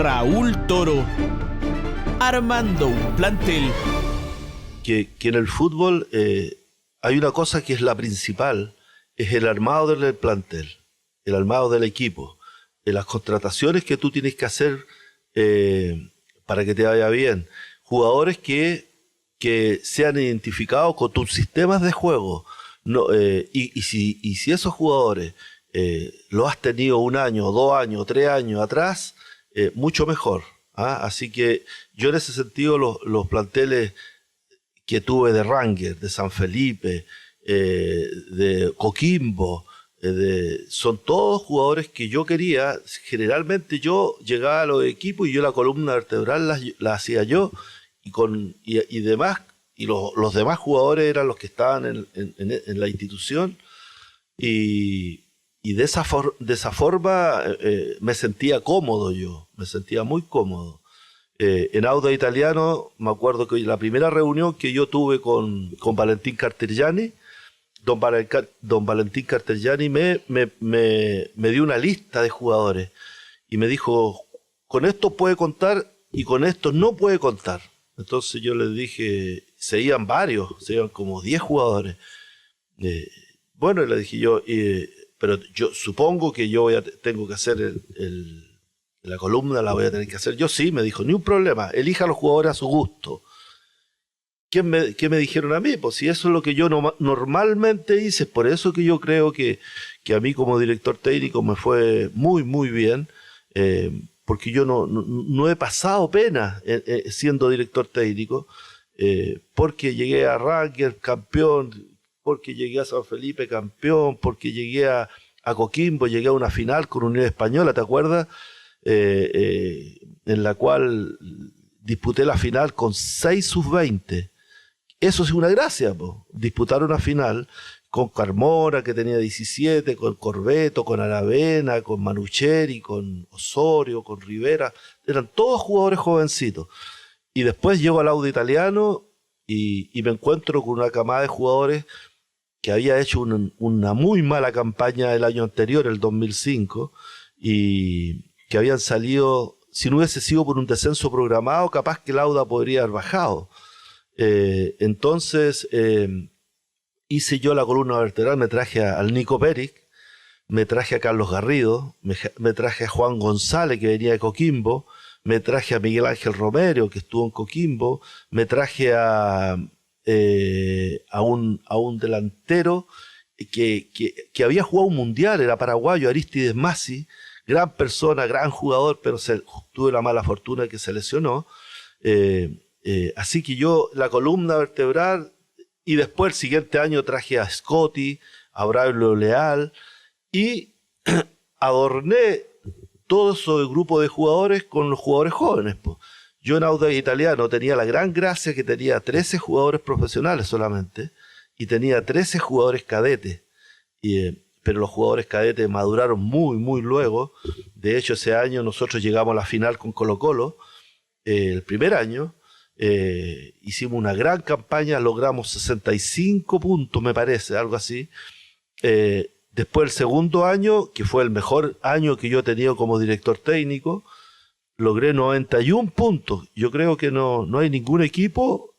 Raúl Toro, armando un plantel. Que en el fútbol hay una cosa que es la principal, es el armado del plantel, el armado del equipo, las contrataciones que tú tienes que hacer para que te vaya bien. Jugadores que sean identificados con tus sistemas de juego. No, y si esos jugadores los has tenido 1 año, 2 años, 3 años atrás, mucho mejor. Así que yo en ese sentido los planteles que tuve de Rangers, de San Felipe, de Coquimbo, son todos jugadores que yo quería. Generalmente yo llegaba a los equipos y yo la columna vertebral la hacía yo, y demás, y los demás jugadores eran los que estaban en la institución, y de esa forma me sentía cómodo yo, me sentía muy cómodo. En Audax Italiano, me acuerdo que la primera reunión que yo tuve con Valentín Cartegiani, don Valentín Cartegiani me dio una lista de jugadores y me dijo, con esto puede contar y con esto no puede contar. Entonces yo les dije, se iban como 10 jugadores. Bueno, le dije yo, pero yo supongo que yo tengo que hacer la columna, la voy a tener que hacer yo. Sí, me dijo, ni un problema, elija a los jugadores a su gusto. ¿Qué me dijeron a mí? Pues si eso es lo que yo normalmente hice, por eso que yo creo que a mí como director técnico me fue muy, muy bien, porque yo no he pasado pena siendo director técnico, porque llegué a Rangers campeón, porque llegué a San Felipe campeón, porque llegué a Coquimbo, llegué a una final con Unión Española, ¿te acuerdas? En la cual disputé la final con 6 sub-20. Eso es una gracia, po. Disputar una final con Carmona, que tenía 17, con Corbeto, con Aravena, con Manucheri, con Osorio, con Rivera. Eran todos jugadores jovencitos. Y después llego al Audax Italiano y me encuentro con una camada de jugadores que había hecho una muy mala campaña el año anterior, el 2005, y que habían salido, si no hubiese sido por un descenso programado, capaz que el Audax podría haber bajado. Entonces hice yo la columna vertebral, me traje al Nico Péric, me traje a Carlos Garrido, me traje a Juan González, que venía de Coquimbo, me traje a Miguel Ángel Romero, que estuvo en Coquimbo, me traje a un delantero que había jugado un mundial, era paraguayo, Aristides Masi, gran persona, gran jugador, pero tuve la mala fortuna que se lesionó. Así que yo la columna vertebral, y después el siguiente año traje a Scotti, a Braulio Leal, y adorné todo ese grupo de jugadores con los jugadores jóvenes, po. Yo en Audax Italiano tenía la gran gracia que tenía 13 jugadores profesionales solamente, y tenía 13 jugadores cadetes, pero los jugadores cadetes maduraron muy, muy luego. De hecho, ese año nosotros llegamos a la final con Colo-Colo, el primer año. Hicimos una gran campaña, logramos 65 puntos, me parece, algo así. Después el segundo año, que fue el mejor año que yo he tenido como director técnico, logré 91 puntos. Yo creo que no hay ningún equipo,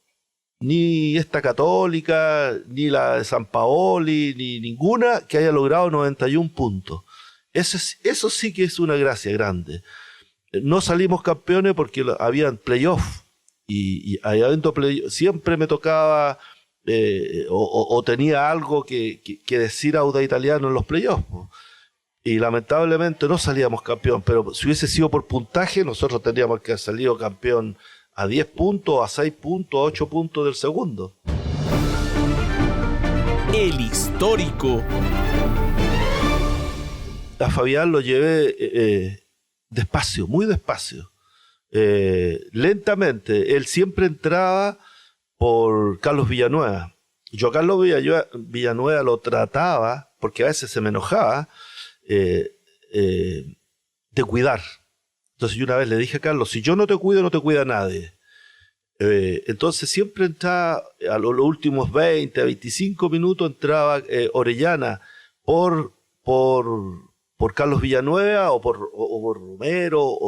ni esta Católica, ni la de San Paoli, ni ninguna que haya logrado 91 puntos. Eso sí que es una gracia grande. No salimos campeones porque habían playoff. Y adentro siempre me tocaba o tenía algo que decir Audax Italiano en los playoffs, y lamentablemente no salíamos campeón, pero si hubiese sido por puntaje nosotros tendríamos que haber salido campeón a 10 puntos, a 6 puntos, a 8 puntos del segundo. El histórico. A Fabián lo llevé despacio, muy despacio. Lentamente. Él siempre entraba por Carlos Villanueva. Yo a Carlos Villanueva lo trataba, porque a veces se me enojaba, de cuidar. Entonces yo una vez le dije a Carlos, si yo no te cuido, no te cuida nadie. Entonces siempre entraba, a los últimos 20, 25 minutos entraba Orellana por Carlos Villanueva o por Romero,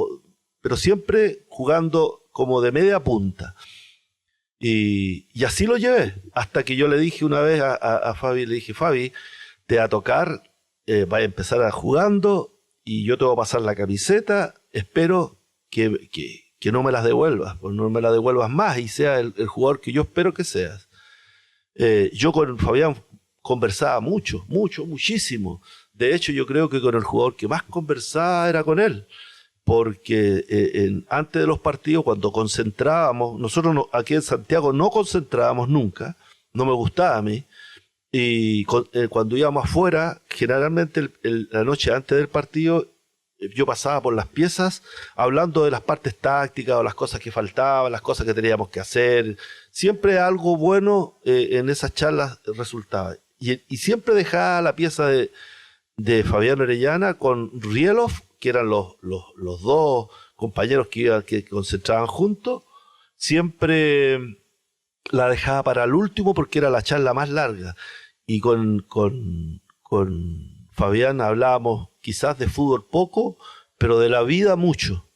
pero siempre jugando como de media punta. Y así lo llevé, hasta que yo le dije una vez a Fabi, le dije, Fabi, te va a tocar, va a empezar a jugando y yo te voy a pasar la camiseta, espero que no me las devuelvas, pues no me las devuelvas más y sea el jugador que yo espero que seas. Yo con Fabián conversaba muchísimo. De hecho, yo creo que con el jugador que más conversaba era con él, porque antes de los partidos, cuando concentrábamos, nosotros aquí en Santiago no concentrábamos nunca, no me gustaba a mí, y cuando íbamos afuera, generalmente la noche antes del partido, yo pasaba por las piezas hablando de las partes tácticas o las cosas que faltaban, las cosas que teníamos que hacer. Siempre algo bueno en esas charlas resultaba. Y siempre dejaba la pieza de Fabián Orellana con Rielov, que eran los dos compañeros que concentraban juntos. Siempre la dejaba para el último porque era la charla más larga. Y con Fabián hablábamos quizás de fútbol poco, pero de la vida mucho.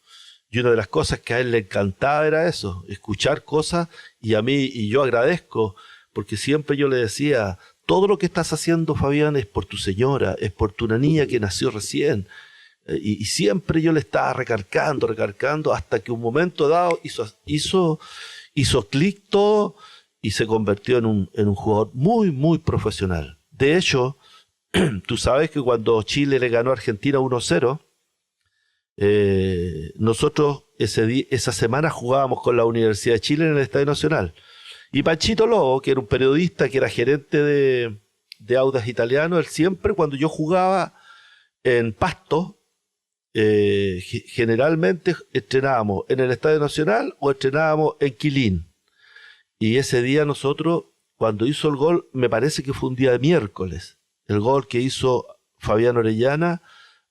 Y una de las cosas que a él le encantaba era eso, escuchar cosas, y yo agradezco, porque siempre yo le decía, todo lo que estás haciendo, Fabián, es por tu señora, es por tu niña que nació recién. Y siempre yo le estaba recargando, hasta que un momento dado hizo clic todo y se convirtió en un jugador muy profesional. De hecho, tú sabes que cuando Chile le ganó a Argentina 1-0, nosotros esa semana jugábamos con la Universidad de Chile en el Estadio Nacional. Y Panchito Lobo, que era un periodista, que era gerente de Audax Italiano, él siempre, cuando yo jugaba en Pasto, generalmente entrenábamos en el Estadio Nacional o entrenábamos en Quilín. Y ese día nosotros, cuando hizo el gol, me parece que fue un día de miércoles, el gol que hizo Fabián Orellana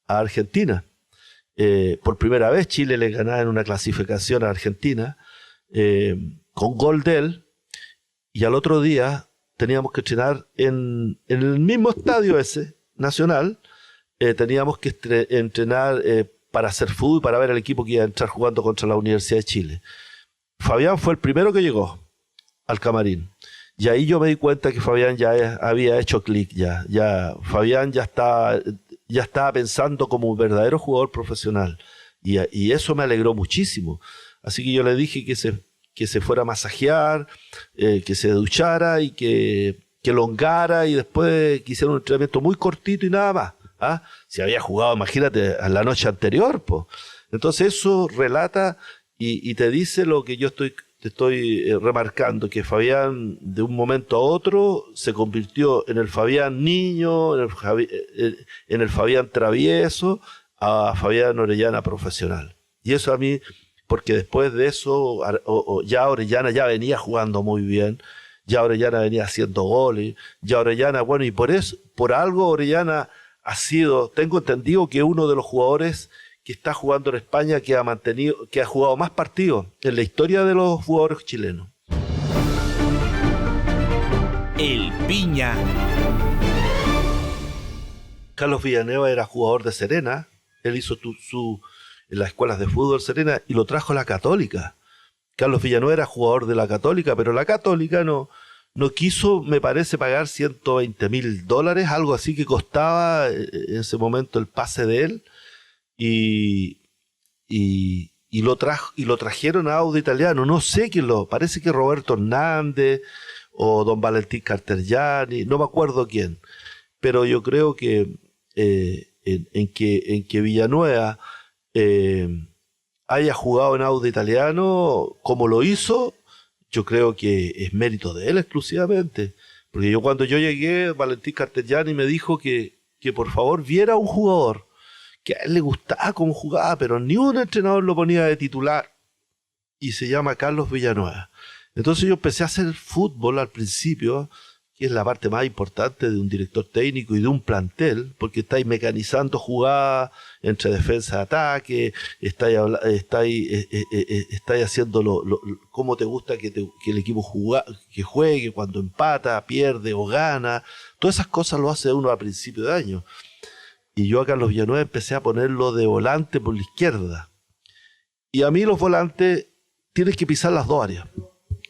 a Argentina. Por primera vez Chile le ganaba en una clasificación a Argentina, con gol de él, y al otro día teníamos que entrenar en el mismo estadio ese, Nacional, teníamos que entrenar para hacer fútbol, para ver al equipo que iba a entrar jugando contra la Universidad de Chile. Fabián fue el primero que llegó al camarín. Y ahí yo me di cuenta que Fabián había hecho clic ya. Fabián ya estaba pensando como un verdadero jugador profesional. Y eso me alegró muchísimo. Así que yo le dije que se fuera a masajear, que se duchara y que elongara, y después que hiciera un entrenamiento muy cortito y nada más. ¿Ah? Si había jugado, imagínate, a la noche anterior, po. Entonces eso relata y te dice lo que yo te estoy remarcando, que Fabián de un momento a otro se convirtió en el Fabián niño, en el Fabián travieso, a Fabián Orellana profesional. Y eso a mí, porque después de eso ya Orellana ya venía jugando muy bien, ya Orellana venía haciendo goles, ya Orellana, bueno, y por algo Orellana ha sido, tengo entendido que uno de los jugadores que está jugando en España que ha jugado más partidos en la historia de los jugadores chilenos. El Piña. Carlos Villanueva era jugador de Serena, él hizo en las escuelas de fútbol Serena y lo trajo a la Católica. Carlos Villanueva era jugador de la Católica, pero la Católica no quiso, me parece, pagar $120,000, algo así que costaba en ese momento el pase de él, y lo trajeron a Audax Italiano. No sé quién parece que Roberto Hernández o don Valentín Cartergiani, no me acuerdo quién, pero yo creo que en que Villanueva haya jugado en Audax Italiano como lo hizo, yo creo que es mérito de él exclusivamente. Porque cuando yo llegué, Valentín Cartergiani me dijo que por favor viera a un jugador que a él le gustaba cómo jugaba, pero ni un entrenador lo ponía de titular, y se llama Carlos Villanueva. Entonces yo empecé a hacer fútbol al principio, que es la parte más importante de un director técnico y de un plantel, porque estáis mecanizando jugadas entre defensa y ataque, estáis haciendo cómo te gusta que el equipo juegue, cuando empata, pierde o gana. Todas esas cosas lo hace uno a principio de año. Y yo a Carlos Villanueva empecé a ponerlo de volante por la izquierda. Y a mí los volantes tienes que pisar las dos áreas.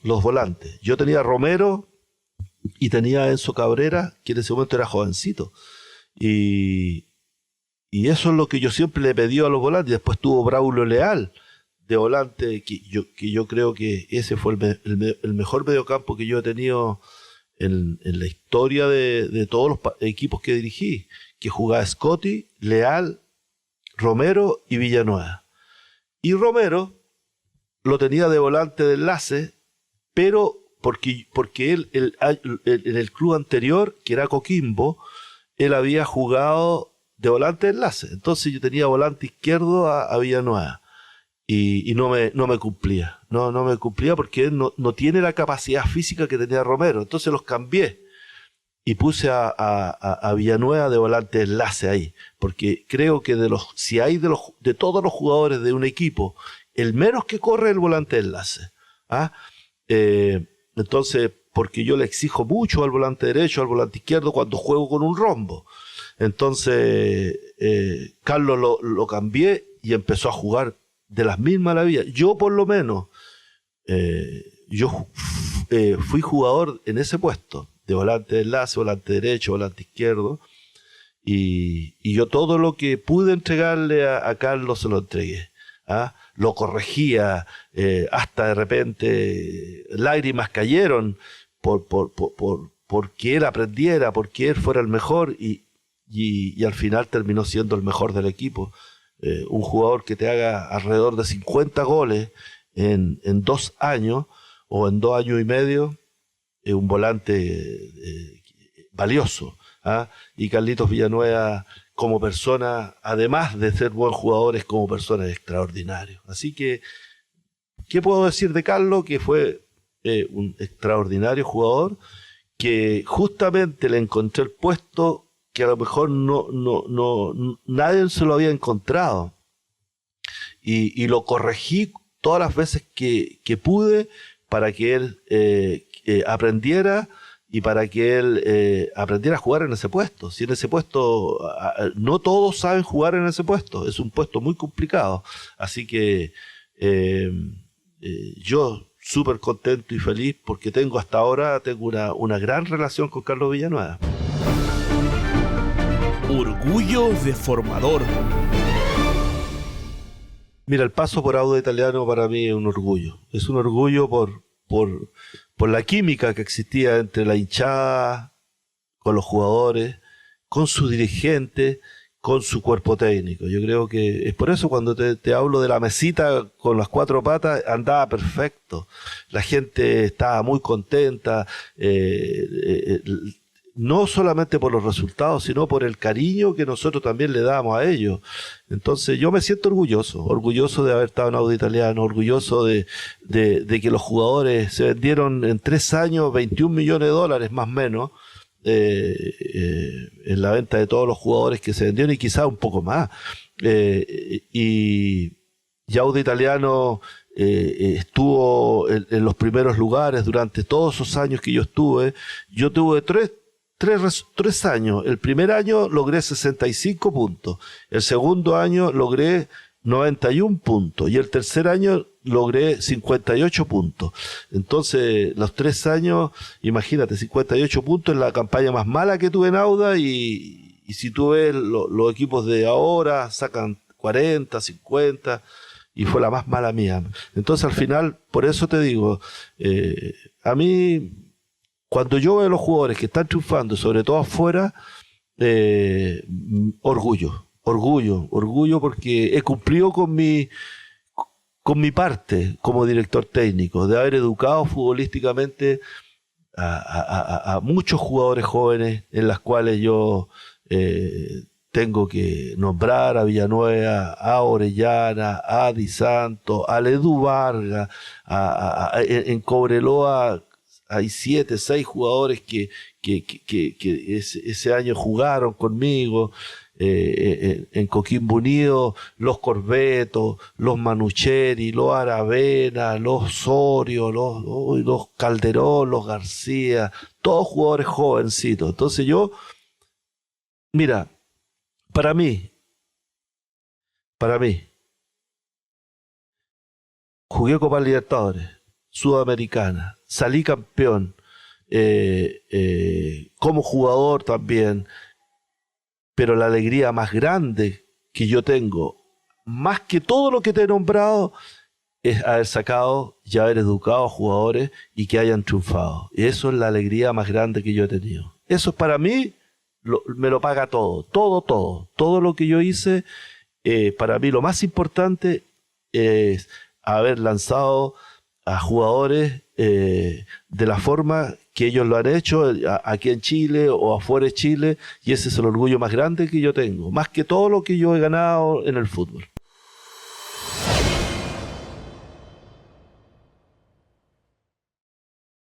Los volantes. Yo tenía a Romero y tenía a Enzo Cabrera, que en ese momento era jovencito. Y eso es lo que yo siempre le pedí a los volantes. Después tuvo Braulio Leal de volante, que yo creo que ese fue el mejor mediocampo que yo he tenido en la historia de todos los equipos que dirigí, que jugaba Scotti, Leal, Romero y Villanueva. Y Romero lo tenía de volante de enlace, pero porque él en el club anterior, que era Coquimbo, él había jugado de volante de enlace. Entonces yo tenía volante izquierdo a Villanueva. Y no me cumplía. No me cumplía porque él no tiene la capacidad física que tenía Romero. Entonces los cambié. Y puse a Villanueva de volante de enlace ahí. Porque creo que si hay de todos los jugadores de un equipo, el menos que corre es el volante de enlace. ¿Ah? Entonces, porque yo le exijo mucho al volante derecho, al volante izquierdo, cuando juego con un rombo. Entonces, Carlos lo cambié y empezó a jugar de las mil maravillas. Yo, por lo menos, fui jugador en ese puesto, de volante de enlace, volante derecho, volante izquierdo, y yo todo lo que pude entregarle a Carlos se lo entregué. ¿Ah? Lo corregía, hasta de repente lágrimas cayeron porque él aprendiera, porque él fuera el mejor, y al final terminó siendo el mejor del equipo. Un jugador que te haga alrededor de 50 goles en 2 años o en 2 años y medio, es un volante valioso. ¿Ah? Y Carlitos Villanueva, como persona, además de ser buen jugador, es como persona extraordinario. Así que, ¿qué puedo decir de Carlos? Que fue un extraordinario jugador, que justamente le encontré el puesto que a lo mejor nadie se lo había encontrado. Y lo corregí todas las veces que pude para que él aprendiera, y para que él aprendiera a jugar en ese puesto. Si en ese puesto, no todos saben jugar en ese puesto, es un puesto muy complicado. Así que yo súper contento y feliz porque hasta ahora tengo una gran relación con Carlos Villanueva. Orgullo de formador. Mira, el paso por Audax Italiano para mí es un orgullo. Es un orgullo por la química que existía entre la hinchada, con los jugadores, con su dirigente, con su cuerpo técnico. Yo creo que es por eso cuando te hablo de la mesita con las 4 patas, andaba perfecto. La gente estaba muy contenta, no solamente por los resultados, sino por el cariño que nosotros también le damos a ellos. Entonces yo me siento orgulloso de haber estado en Audax Italiano, orgulloso de que los jugadores se vendieron en 3 años $21 millones más o menos, en la venta de todos los jugadores que se vendieron, y quizás un poco más. Y Audax Italiano estuvo en los primeros lugares durante todos esos años que yo estuve. Yo tuve 3 años. El primer año logré 65 puntos. El segundo año logré 91 puntos. Y el tercer año logré 58 puntos. Entonces, los 3 años, imagínate, 58 puntos es la campaña más mala que tuve en Audax. Y si tú ves, los equipos de ahora sacan 40, 50, y fue la más mala mía. Entonces, al final, por eso te digo, a mí, cuando yo veo a los jugadores que están triunfando, sobre todo afuera, orgullo porque he cumplido con mi parte como director técnico, de haber educado futbolísticamente a muchos jugadores jóvenes, en las cuales yo tengo que nombrar a Villanueva, a Orellana, a Di Santo, a Ledu Vargas, en Cobreloa hay 7, 6 jugadores que ese año jugaron conmigo. En Coquimbo Unido, los Corbeto, los Manucheri, los Aravena, los Osorio, los Calderón, los García, todos jugadores jovencitos. Entonces yo, mira, para mí, jugué Copa Libertadores, Sudamericana, salí campeón, como jugador también, pero la alegría más grande que yo tengo, más que todo lo que te he nombrado, es haber sacado y haber educado a jugadores y que hayan triunfado. Y eso es la alegría más grande que yo he tenido. Eso para mí me lo paga todo, todo, todo. Todo lo que yo hice, para mí lo más importante es haber lanzado a jugadores de la forma que ellos lo han hecho aquí en Chile o afuera de Chile, y ese es el orgullo más grande que yo tengo, más que todo lo que yo he ganado en el fútbol.